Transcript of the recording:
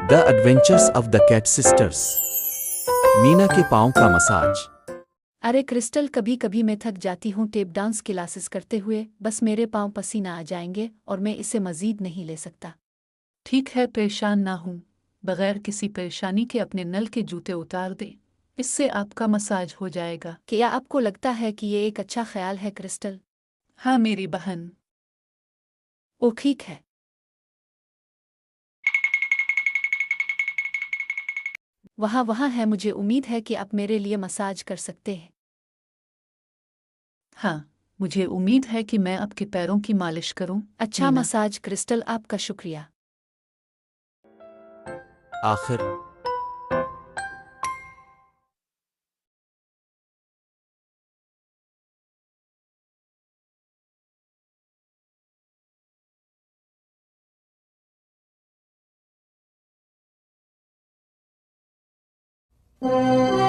The adventures of the cat sisters. Meena के पाँव का मसाज। अरे क्रिस्टल, कभी कभी मैं थक जाती हूँ टेप डांस क्लासेस करते हुए। बस मेरे पाँव पसीना आ जाएंगे और मैं इसे मजीद नहीं ले सकता। ठीक है, परेशान ना हूँ। बगैर किसी परेशानी के अपने नल के जूते उतार दें, इससे आपका मसाज हो जाएगा। क्या आपको लगता है कि ये एक अच्छा ख्याल है क्रिस्टल? हाँ मेरी बहन। ओ ठीक है। वहाँ वहाँ है, मुझे उम्मीद है कि आप मेरे लिए मसाज कर सकते हैं। हाँ, मुझे उम्मीद है कि मैं आपके पैरों की मालिश करूं। अच्छा मीना। मसाज क्रिस्टल, आपका शुक्रिया। आखिर Thank you.